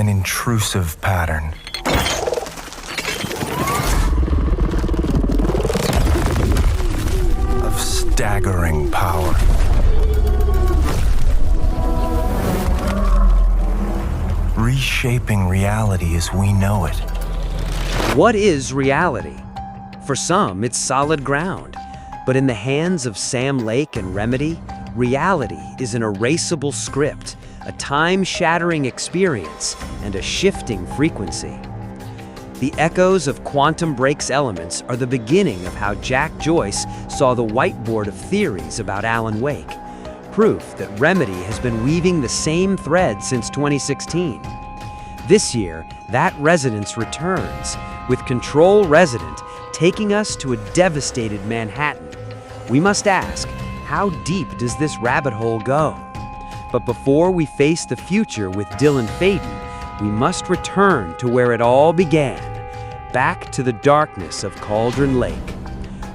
an intrusive pattern. Of staggering power. Reshaping reality as we know it. What is reality? For some, it's solid ground. But in the hands of Sam Lake and Remedy, reality is an erasable script, a time-shattering experience, and a shifting frequency. The echoes of Quantum Break's elements are the beginning of how Jack Joyce saw the whiteboard of theories about Alan Wake, proof that Remedy has been weaving the same thread since 2016. This year, that resonance returns, with Control Resonant taking us to a devastated Manhattan. We must ask, how deep does this rabbit hole go? But before we face the future with Dylan Faden, we must return to where it all began, back to the darkness of Cauldron Lake.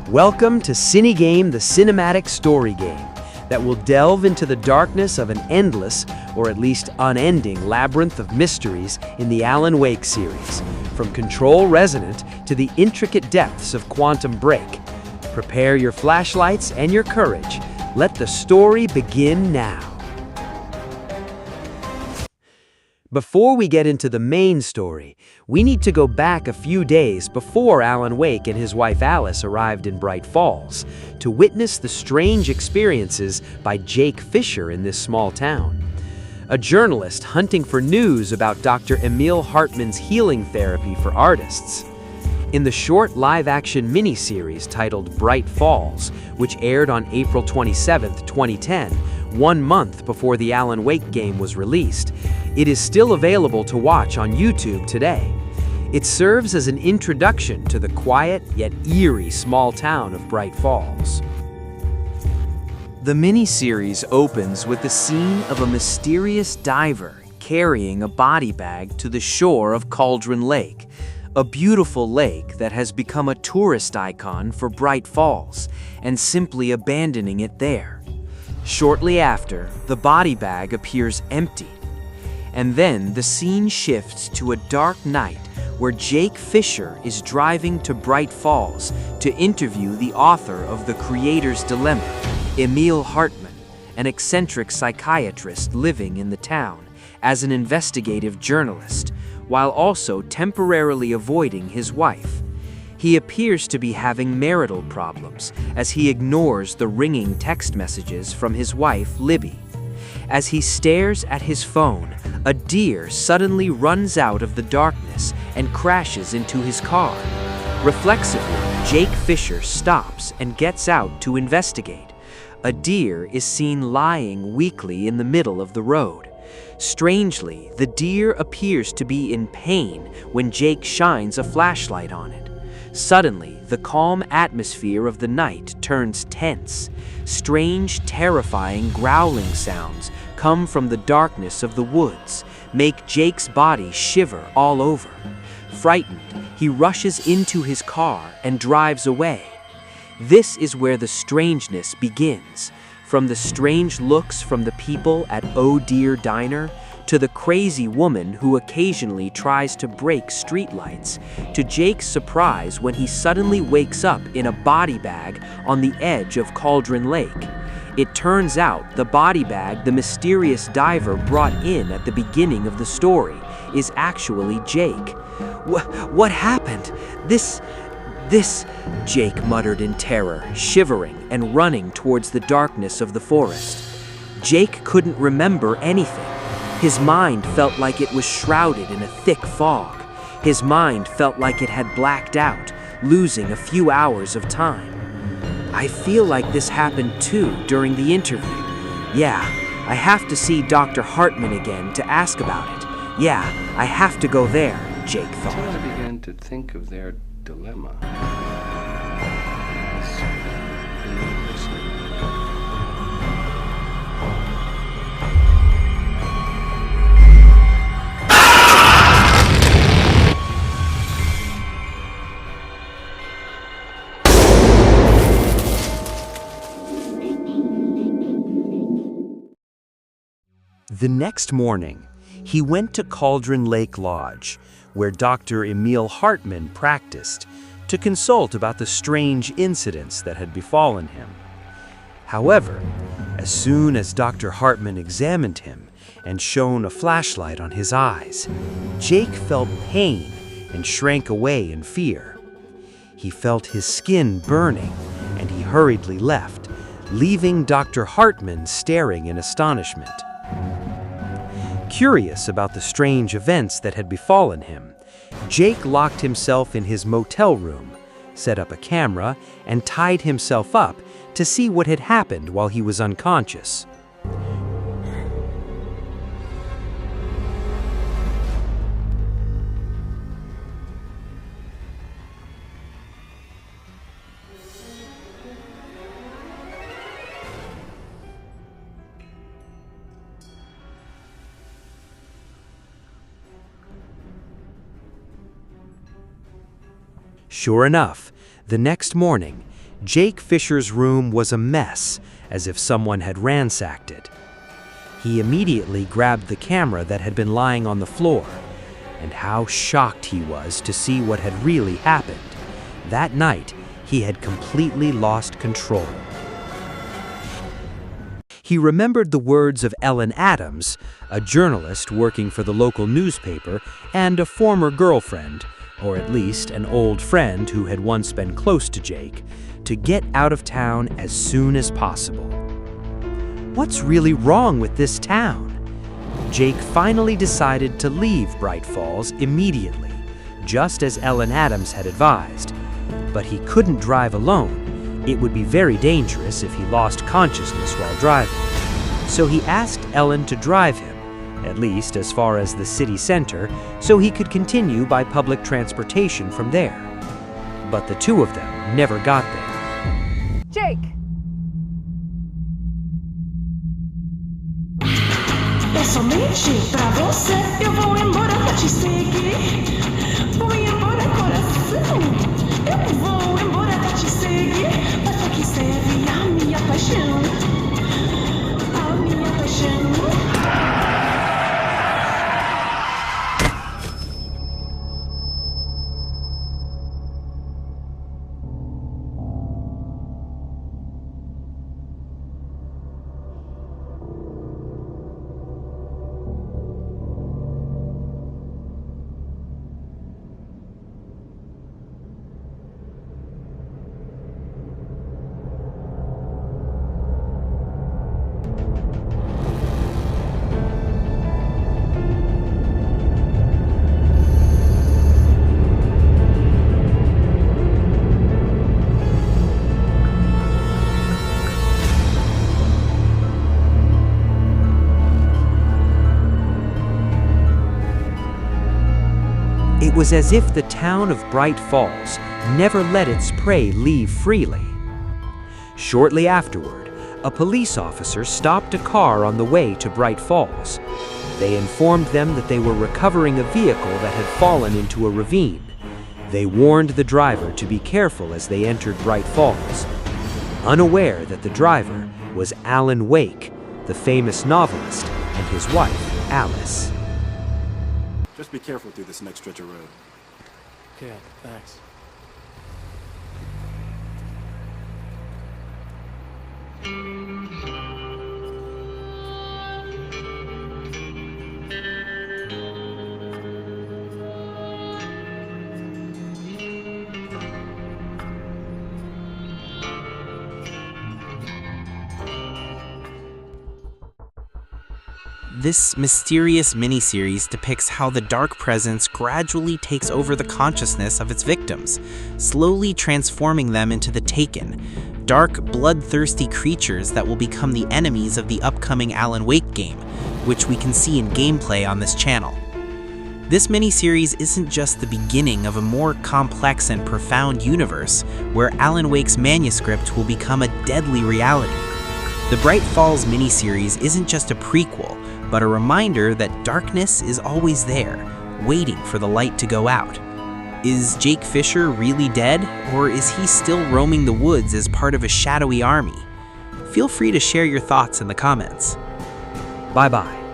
Welcome to CineGame, the cinematic story game that will delve into the darkness of an endless, or at least unending, labyrinth of mysteries in the Alan Wake series, from Control Resonant to the intricate depths of Quantum Break. Prepare your flashlights and your courage. Let the story begin now. Before we get into the main story, we need to go back a few days before Alan Wake and his wife Alice arrived in Bright Falls to witness the strange experiences by Jake Fisher in this small town. A journalist hunting for news about Dr. Emil Hartman's healing therapy for artists. In the short live-action miniseries titled Bright Falls, which aired on April 27, 2010, 1 month before the Alan Wake game was released, it is still available to watch on YouTube today. It serves as an introduction to the quiet yet eerie small town of Bright Falls. The miniseries opens with the scene of a mysterious diver carrying a body bag to the shore of Cauldron Lake, a beautiful lake that has become a tourist icon for Bright Falls, and simply abandoning it there. Shortly after, the body bag appears empty. And then the scene shifts to a dark night where Jake Fisher is driving to Bright Falls to interview the author of The Creator's Dilemma, Emil Hartman, an eccentric psychiatrist living in the town as an investigative journalist, while also temporarily avoiding his wife. He appears to be having marital problems as he ignores the ringing text messages from his wife, Libby. As he stares at his phone, a deer suddenly runs out of the darkness and crashes into his car. Reflexively, Jake Fisher stops and gets out to investigate. A deer is seen lying weakly in the middle of the road. Strangely, the deer appears to be in pain when Jake shines a flashlight on it. Suddenly, the calm atmosphere of the night turns tense. Strange, terrifying growling sounds come from the darkness of the woods, make Jake's body shiver all over. Frightened, he rushes into his car and drives away. This is where the strangeness begins. From the strange looks from the people at Oh Dear Diner, to the crazy woman who occasionally tries to break streetlights, to Jake's surprise when he suddenly wakes up in a body bag on the edge of Cauldron Lake. It turns out the body bag the mysterious diver brought in at the beginning of the story is actually Jake. What happened? This, Jake muttered in terror, shivering and running towards the darkness of the forest. Jake couldn't remember anything. His mind felt like it was shrouded in a thick fog. His mind felt like it had blacked out, losing a few hours of time. I feel like this happened too during the interview. Yeah, I have to see Dr. Hartman again to ask about it. Yeah, I have to go there, Jake thought. Until I began to think of their dilemma. The next morning, he went to Cauldron Lake Lodge, where Dr. Emil Hartman practiced, to consult about the strange incidents that had befallen him. However, as soon as Dr. Hartman examined him and shone a flashlight on his eyes, Jake felt pain and shrank away in fear. He felt his skin burning, and he hurriedly left, leaving Dr. Hartman staring in astonishment. Curious about the strange events that had befallen him, Jake locked himself in his motel room, set up a camera, and tied himself up to see what had happened while he was unconscious. Sure enough, the next morning, Jake Fisher's room was a mess, as if someone had ransacked it. He immediately grabbed the camera that had been lying on the floor, and how shocked he was to see what had really happened. That night, he had completely lost control. He remembered the words of Ellen Adams, a journalist working for the local newspaper and a former girlfriend, or at least an old friend who had once been close to Jake, to get out of town as soon as possible. What's really wrong with this town? Jake finally decided to leave Bright Falls immediately, just as Ellen Adams had advised. But he couldn't drive alone. It would be very dangerous if he lost consciousness while driving. So he asked Ellen to drive him, at least as far as the city center, so he could continue by public transportation from there. But the two of them never got there. Jake! É somente pra você, eu vou embora pra te seguir. Vou embora, coração. Eu vou embora pra te seguir. Mas pra que serve a minha paixão? A minha paixão. It was as if the town of Bright Falls never let its prey leave freely. Shortly afterward, a police officer stopped a car on the way to Bright Falls. They informed them that they were recovering a vehicle that had fallen into a ravine. They warned the driver to be careful as they entered Bright Falls, unaware that the driver was Alan Wake, the famous novelist, and his wife, Alice. Just be careful through this next stretch of road. Okay, thanks. This mysterious miniseries depicts how the dark presence gradually takes over the consciousness of its victims, slowly transforming them into the Taken, dark, bloodthirsty creatures that will become the enemies of the upcoming Alan Wake game, which we can see in gameplay on this channel. This miniseries isn't just the beginning of a more complex and profound universe where Alan Wake's manuscript will become a deadly reality. The Bright Falls miniseries isn't just a prequel, but a reminder that darkness is always there, waiting for the light to go out. Is Jake Fisher really dead, or is he still roaming the woods as part of a shadowy army? Feel free to share your thoughts in the comments. Bye-bye.